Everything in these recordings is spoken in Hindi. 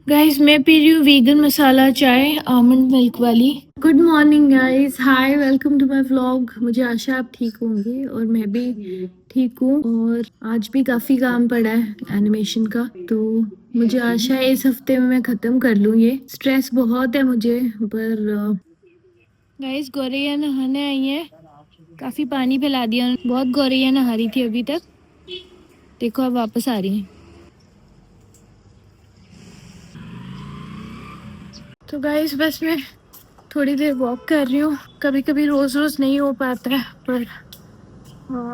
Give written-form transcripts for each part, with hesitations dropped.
गाइस मैं पी रही हूँ vegan masala chai almond milk वाली। Good morning guys, hi, welcome to my vlog. मुझे आशा आप ठीक होंगे और मैं भी ठीक हूँ। और आज भी काफ़ी काम पड़ा है एनिमेशन का, तो मुझे आशा है इस हफ्ते में मैं ख़त्म कर लूँ। ये स्ट्रेस बहुत है मुझे। पर गाइस गौरैया नहाने आई है, काफ़ी पानी पिला दिया, बहुत गौरैया नहा रही थी अभी तक। देखो अब वापस आ रही है। तो गाइस बस मैं थोड़ी देर वॉक कर रही हूँ। कभी कभी रोज रोज नहीं हो पाता है, पर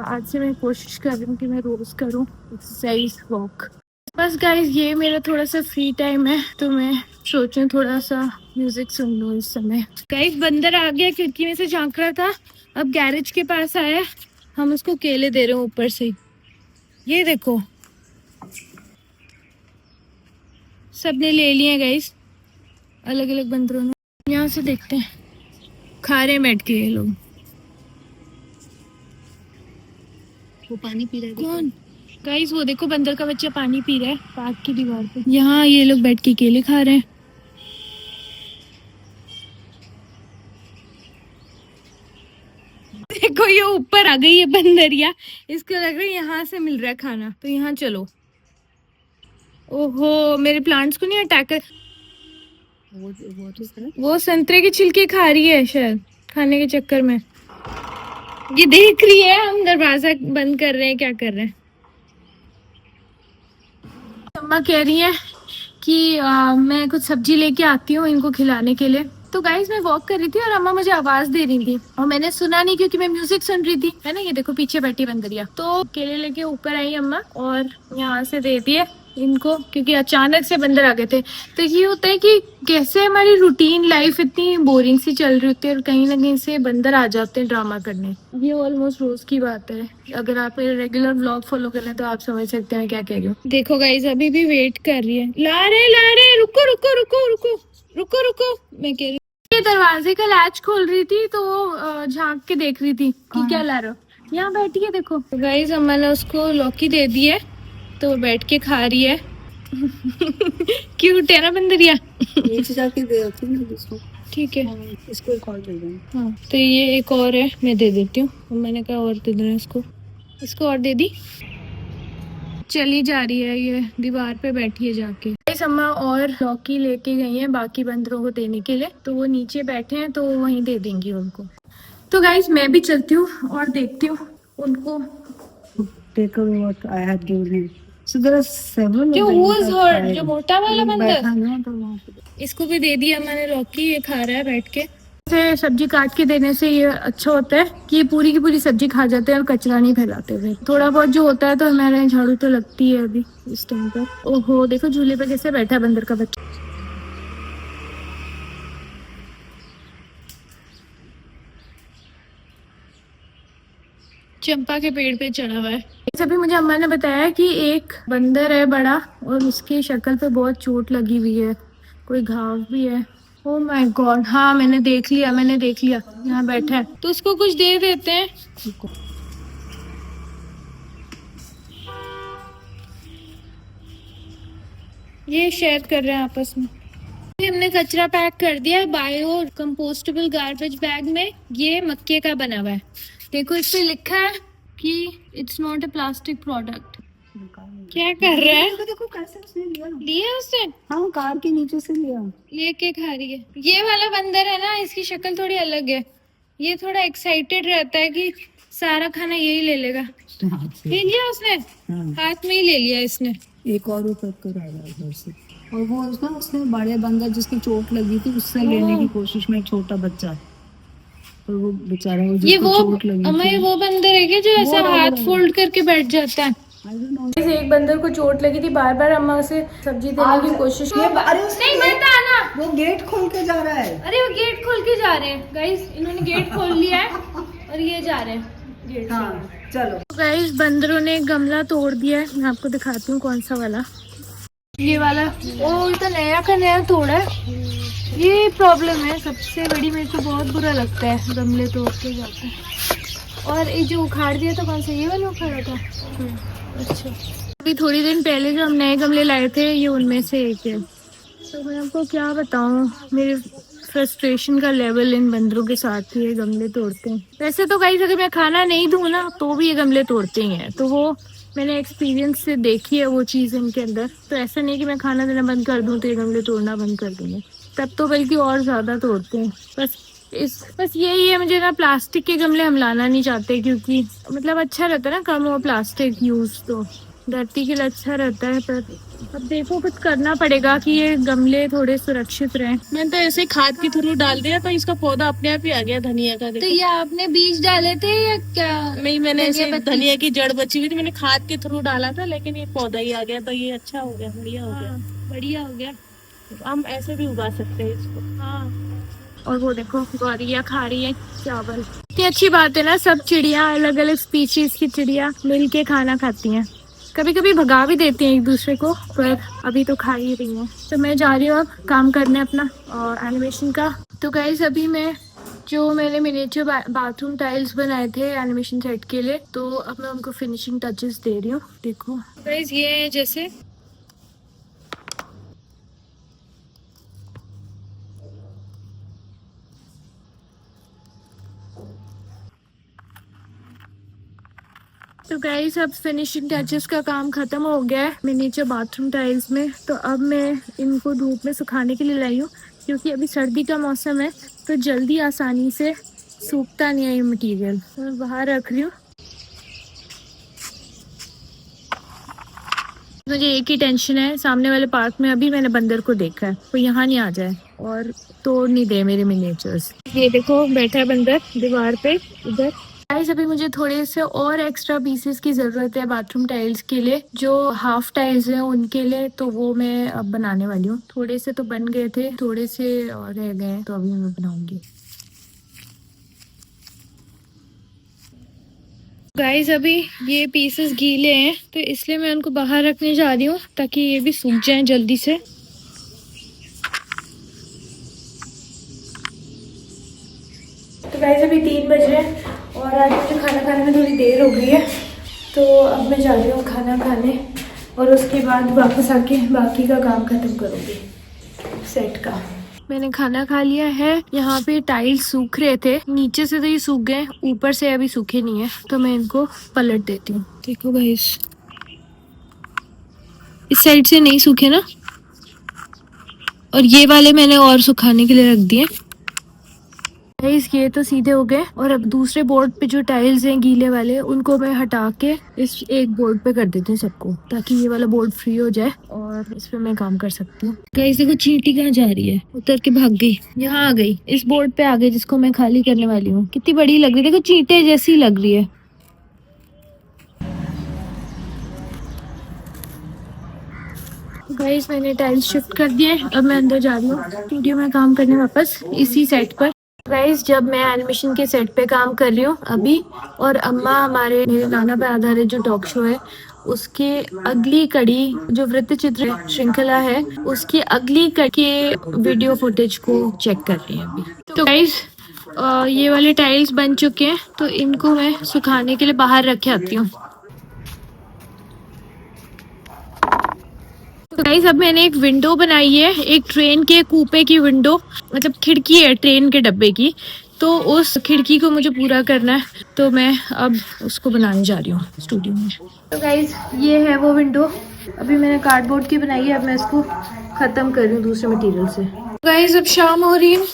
आज से मैं कोशिश कर रही हूँ कि मैं रोज करूँ एक्सरसाइज वॉक। बस गाइस ये मेरा थोड़ा सा फ्री टाइम है, तो मैं सोच रही हूँ थोड़ा सा म्यूजिक सुन लूँ इस समय। गाइस बंदर आ गया, खिड़की में से झांक रहा था, अब गैरेज के पास आया। हम उसको केले दे रहे हैं ऊपर से। ये देखो सबने ले लिए गाइस, अलग अलग बंदरों ने। यहाँ से देखते हैं, खा रहे हैं बैठ के ये लोग। वो पानी पी रहा है। कौन? गाइस वो देखो बंदर का बच्चा पानी पी रहा है पार्क की दीवार पे। यहाँ ये लोग बैठ के केले खा रहे हैं। देखो ये ऊपर आ गई है बंदरिया, इसको लग रहा है यहाँ से मिल रहा है खाना, तो यहाँ चलो। ओहो मेरे प्लांट्स को नहीं अटैक कर। वो संतरे के छिलके खा रही है शायद, खाने के चक्कर में। ये देख रही है हम दरवाजा बंद कर रहे हैं, क्या कर रहे हैं। अम्मा कह रही है कि मैं कुछ सब्जी लेके आती हूँ इनको खिलाने के लिए। तो गाइस मैं वॉक कर रही थी और अम्मा मुझे आवाज दे रही थी और मैंने सुना नहीं क्योंकि मैं म्यूजिक सुन रही थी, है ना। ये देखो पीछे बैठी बंदरिया। तो केले लेके ऊपर आई अम्मा और यहाँ से दे दिए इनको, क्योंकि अचानक से बंदर आ गए थे। तो ये होता है कि कैसे हमारी रूटीन लाइफ इतनी बोरिंग सी चल रही होती है और कहीं ना कहीं से बंदर आ जाते हैं ड्रामा करने। ये ऑलमोस्ट रोज की बात है। अगर आप रेगुलर व्लॉग फॉलो कर रहे हैं तो आप समझ सकते हैं क्या कह रही हूँ। देखो गाइस अभी भी वेट कर रही है। ला रहे रुको रुको रुको रुको रुको रुको। मैं कह रही हूँ ये दरवाजे का लैच खोल रही थी, तो वो झांक के देख रही थी कि क्या ला रहे हो। यहाँ बैठी है देखो। तो गाइस अम्मा ने उसको लौकी दे दी है, तो वो बैठ के खा रही है। क्यूट है ना बंदरिया। नीचे जाके दे देती हूँ इसको। ठीक है इसको एक और दे दें। हाँ तो ये एक और है, मैं दे देती हूँ। मैंने कहा और दे देना इसको, इसको और दे दी। चली जा रही है, ये दीवार पे बैठी है जाके। इस अम्मा और लौकी लेके गई हैं बाकी बंदरों को देने के लिए, तो वो नीचे बैठे हैं तो वहीं दे देंगी उनको। तो गाइस मैं भी चलती हूँ और देखती हूँ उनको। जो मोटा वाला बंदर, इसको भी दे दिया मैंने लौकी, ये खा रहा है बैठ के। से सब्जी काट के देने से ये अच्छा होता है कि ये पूरी की पूरी सब्जी खा जाते हैं और कचरा नहीं फैलाते हुए। थोड़ा बहुत जो होता है तो हमारे झाड़ू तो लगती है अभी इस टाइम पर। ओहो देखो झूले पे कैसे बैठा बंदर का बच्चा। चंपा के पेड़ पे चढ़ा हुआ है। अभी मुझे अम्मा ने बताया कि एक बंदर है बड़ा और उसकी शक्ल पे बहुत चोट लगी हुई है, कोई घाव भी है। ओह माय गॉड, हाँ मैंने देख लिया यहाँ बैठा है, तो उसको कुछ दे देते हैं। ये शेयर कर रहे हैं आपस में। हमने कचरा पैक कर दिया है बायो कंपोस्टेबल गार्बेज बैग में। ये मक्के का बना हुआ है, देखो इस पे लिखा है कि it's not a plastic product. क्या कर रहा है? देखो कैसे उसने लिया उसने। हाँ कार के नीचे से लेके खा रही है। ये वाला बंदर है ना, इसकी शक्ल थोड़ी अलग है। ये थोड़ा एक्साइटेड रहता है कि सारा खाना यही ले लेगा। ले लिया उसने। हाथ में ही ले लिया इसने। एक और ऊपर कर आया घर से, और वो उसने बड़े बंदर जिसकी चोट लगी थी उससे लेने की कोशिश में, एक छोटा बच्चा, और वो बेचारा ये वो अम्मा ये वो बंदर है क्या जो ऐसा हाथ फोल्ड करके बैठ जाता है? एक बंदर को चोट लगी थी, बार बार अम्मा उसे सब्जी देने की कोशिश की। अरे नहीं मत आना, वो गेट खोल के जा रहा है। अरे वो गेट खोल के जा रहे हैं गाइस, इन्होंने गेट खोल लिया है और ये जा रहे हैं गेट। हाँ चलो गाइस बंदरों ने गमला तोड़ दिया है, मैं आपको दिखाती हूँ कौन सा वाला। ये वाला ओ तो नया का नया तोड़ा है। ये प्रॉब्लम है सबसे बड़ी, मेरे को बहुत बुरा लगता है गमले तोड़ के जाते हैं। और ये जो उखाड़ दिया था कौन सा, ये वाला उखाड़ा था। अच्छा अभी थोड़ी दिन पहले जो हम नए गमले लाए थे ये उनमें से एक है। तो मैं आपको क्या बताऊँ, मेरे फ्रस्ट्रेशन का लेवल इन बंदरों के साथ ही ये गमले तोड़ते हैं। वैसे तो गाइस अगर मैं खाना नहीं दूँ ना तो भी ये गमले तोड़ते ही हैं, तो वो मैंने एक्सपीरियंस से देखी है वो चीज़ इनके अंदर। तो ऐसा नहीं कि मैं खाना देना बंद कर दूँ तो ये गमले तोड़ना बंद कर दूँगी, तब तो बल्कि और ज़्यादा तोड़ते हैं। बस यही है, मुझे ना प्लास्टिक के गमले हम लाना नहीं चाहते, क्योंकि मतलब अच्छा रहता है ना कम हो प्लास्टिक यूज़, तो धरती के लिए अच्छा रहता है। पर अब देखो कुछ करना पड़ेगा कि ये गमले थोड़े सुरक्षित रहें। मैंने तो ऐसे ही खाद के थ्रू डाल दिया तो इसका पौधा अपने आप ही आ गया धनिया का। तो देखो ये आपने बीज डाले थे या क्या? नहीं, मैंने ऐसे धनिया पत्ती? धनिया की जड़ बची हुई थी, मैंने खाद के थ्रू डाला था, लेकिन ये पौधा ही आ गया तो ये अच्छा हो गया, बढ़िया हो गया। बढ़िया हो गया। हम ऐसे भी उगा सकते हैं इसको। हाँ, और वो देखो गौरिया खा रही है चावल। इतनी अच्छी बात है ना, सब चिड़िया अलग अलग स्पीशीज की चिड़िया मिल के खाना खाती हैं। कभी कभी भगा भी देती हैं एक दूसरे को, पर अभी तो खा ही रही हैं। तो मैं जा रही हूँ अब काम करने अपना और एनिमेशन का। तो गाइस अभी मैंने मिनिएचर बाथरूम टाइल्स बनाए थे एनिमेशन सेट के लिए, तो अब मैं उनको फिनिशिंग टचेस दे रही हूँ। देखो गाइस ये है जैसे तो गाइस अब फिनिशिंग टचेस का काम खत्म हो गया है मिनिएचर बाथरूम टाइल्स में। तो अब मैं इनको धूप में सुखाने के लिए लाई हूँ, क्योंकि अभी सर्दी का मौसम है तो जल्दी आसानी से सूखता नहीं है ये मटेरियल। तो मैं बाहर रख रही हूँ। मुझे एक ही टेंशन है, सामने वाले पार्क में अभी मैंने बंदर को देखा है, वो यहाँ नहीं आ जाए और तोड़ नहीं दे मेरे मिनिएचर्स। ये देखो बैठा है बंदर दीवार पे इधर। गाइस अभी मुझे थोड़े से और एक्स्ट्रा पीसेस की ज़रूरत है बाथरूम टाइल्स के लिए, जो हाफ टाइल्स हैं उनके लिए, तो वो मैं अब बनाने वाली हूँ। थोड़े से तो बन गए थे, थोड़े से और रह गए हैं, तो अभी मैं बनाऊंगी। गाइस अभी ये पीसेस गीले हैं तो इसलिए मैं उनको बाहर रखने जा रही हूँ, ताकि ये भी सूख जाएं जल्दी से। तो गाइस अभी 3 बज रहे हैं और आज मुझे खाना खाने में थोड़ी देर हो गई है, तो अब मैं जा रही हूँ खाना खाने और उसके बाद वापस आके बाकी का काम खत्म करूँगी सेट का। मैंने खाना खा लिया है। यहाँ पे टाइल्स सूख रहे थे, नीचे से तो ये सूख गए, ऊपर से अभी सूखे नहीं है, तो मैं इनको पलट देती हूँ। देखो गाइस इस साइड से नहीं सूखे ना, और ये वाले मैंने और सुखाने के लिए रख दिए। गाइस ये तो सीधे हो गए, और अब दूसरे बोर्ड पे जो टाइल्स हैं गीले वाले उनको मैं हटा के इस एक बोर्ड पे कर देती हूँ सबको, ताकि ये वाला बोर्ड फ्री हो जाए और इस पे मैं काम कर सकती हूँ। गाइस देखो चींटी कहाँ जा रही है, उतर के भाग गई, यहाँ आ गई, इस बोर्ड पे आ गई जिसको मैं खाली करने वाली हूँ। कितनी बड़ी लग रही है, देखो चींटे जैसी लग रही है। गाइस मैंने टाइल्स शिफ्ट कर दिए, अब मैं अंदर जा रही हूँ स्टूडियो में काम करने वापस इसी सेट पर। गाइस जब मैं एनिमेशन के सेट पे काम कर रही हूँ अभी, और अम्मा हमारे मेरे नाना पे आधारित जो टॉक शो है उसके अगली कड़ी जो वृत्त चित्र श्रृंखला है उसकी अगली कड़ी के वीडियो फुटेज को चेक कर रही है अभी। तो गाइस ये वाले टाइल्स बन चुके हैं, तो इनको मैं सुखाने के लिए बाहर रख के आती हूँ। तो गाइस अब मैंने एक विंडो बनाई है, एक ट्रेन के कूपे की विंडो, मतलब खिड़की है ट्रेन के डब्बे की, तो उस खिड़की को मुझे पूरा करना है, तो मैं अब उसको बनाने जा रही हूँ स्टूडियो में। तो गाइस ये है वो विंडो, अभी मैंने कार्डबोर्ड की बनाई है, अब मैं इसको ख़त्म कर रही हूँ दूसरे मटेरियल से। गाइस अब शाम हो रही है।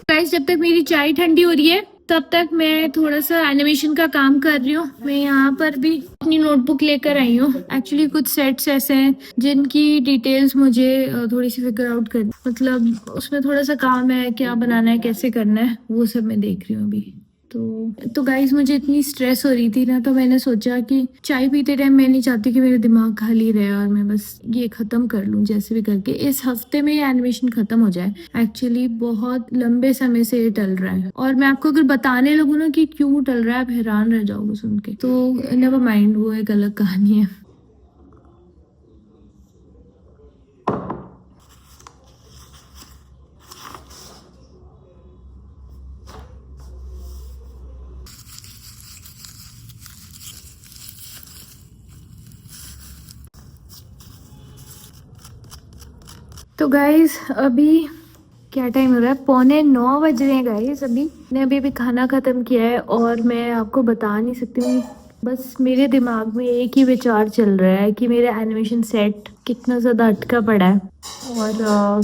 गाइस जब तक मेरी चाय ठंडी हो रही है तब तक मैं थोड़ा सा एनिमेशन का काम कर रही हूँ। मैं यहाँ पर भी अपनी नोटबुक लेकर आई हूँ। एक्चुअली कुछ सेट्स ऐसे हैं जिनकी डिटेल्स मुझे थोड़ी सी फिगर आउट करनी, मतलब उसमें थोड़ा सा काम है, क्या बनाना है कैसे करना है वो सब मैं देख रही हूँ अभी। तो गाइस मुझे इतनी स्ट्रेस हो रही थी ना, तो मैंने सोचा कि चाय पीते टाइम मैं नहीं चाहती कि मेरा दिमाग खाली रहे और मैं बस ये ख़त्म कर लूँ जैसे भी करके, इस हफ्ते में ये एनिमेशन ख़त्म हो जाए। एक्चुअली बहुत लंबे समय से ये टल रहा है, और मैं आपको अगर बताने लगूँ ना कि क्यों टल रहा है आप हैरान रह जाओगे सुन के, तो नेवर माइंड, वो एक अलग कहानी है। तो तो गाइस अभी क्या टाइम हो रहा है, 8:45 बज रहे हैं गाइस। अभी मैंने अभी खाना ख़त्म किया है और मैं आपको बता नहीं सकती हूँ, बस मेरे दिमाग में एक ही विचार चल रहा है कि मेरा एनिमेशन सेट कितना ज़्यादा अटका पड़ा है और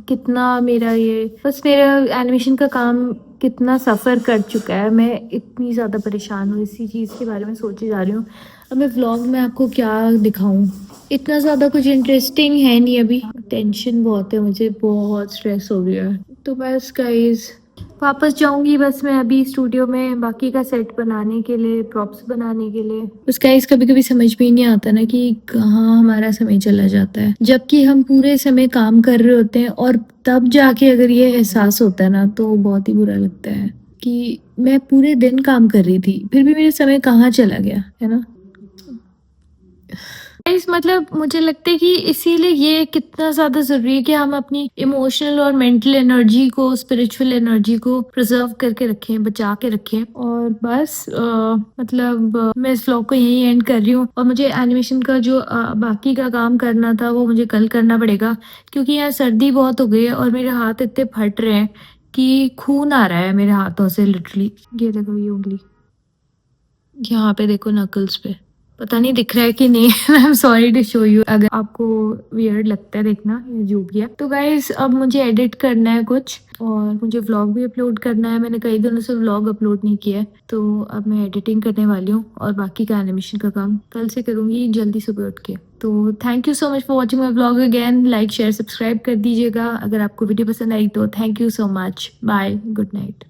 कितना मेरा ये बस मेरा एनिमेशन का काम कितना सफ़र कर चुका है। मैं इतनी ज़्यादा परेशान हूँ, इसी चीज़ के बारे में सोची जा रही हूँ। अब मैं व्लॉग में आपको क्या दिखाऊँ, इतना ज़्यादा कुछ इंटरेस्टिंग है नहीं। अभी टेंशन बहुत है, मुझे बहुत स्ट्रेस हो गया है। तो बस गाइस वापस जाऊंगी बस मैं अभी स्टूडियो में बाकी का सेट बनाने के लिए, प्रॉप्स बनाने के लिए। बस गाइस कभी कभी समझ में ही नहीं आता ना कि कहाँ हमारा समय चला जाता है, जबकि हम पूरे समय काम कर रहे होते हैं और तब जाके अगर ये एहसास होता है ना तो बहुत ही बुरा लगता है कि मैं पूरे दिन काम कर रही थी फिर भी मेरा समय कहाँ चला गया, है ना। इस मतलब मुझे लगता है कि इसीलिए ये कितना ज़्यादा ज़रूरी है कि हम अपनी इमोशनल और मेंटल एनर्जी को, स्पिरिचुअल एनर्जी को प्रिजर्व करके रखें, बचा के रखें। और बस मैं इस व्लॉग को यहीं एंड कर रही हूँ और मुझे एनिमेशन का जो बाकी का काम करना था वो मुझे कल करना पड़ेगा, क्योंकि यहाँ सर्दी बहुत हो गई है और मेरे हाथ इतने फट रहे हैं कि खून आ रहा है मेरे हाथों से लिटरली। ये देखो ये उंगली, यहाँ पे देखो नकल्स पे, पता नहीं दिख रहा है कि नहीं। I am sorry to show you अगर आपको वियर्ड लगता है देखना, ये जो भी है। तो गाइस अब मुझे एडिट करना है कुछ और मुझे व्लॉग भी अपलोड करना है। मैंने कई दिनों से व्लॉग अपलोड नहीं किया है, तो अब मैं एडिटिंग करने वाली हूँ और बाकी का एनिमेशन का काम कल से करूँगी जल्दी सुबह उठ के। तो thank you so much for watching my vlog again. Like share subscribe कर दीजिएगा अगर आपको वीडियो पसंद आई तो। Thank you so much, bye, good night.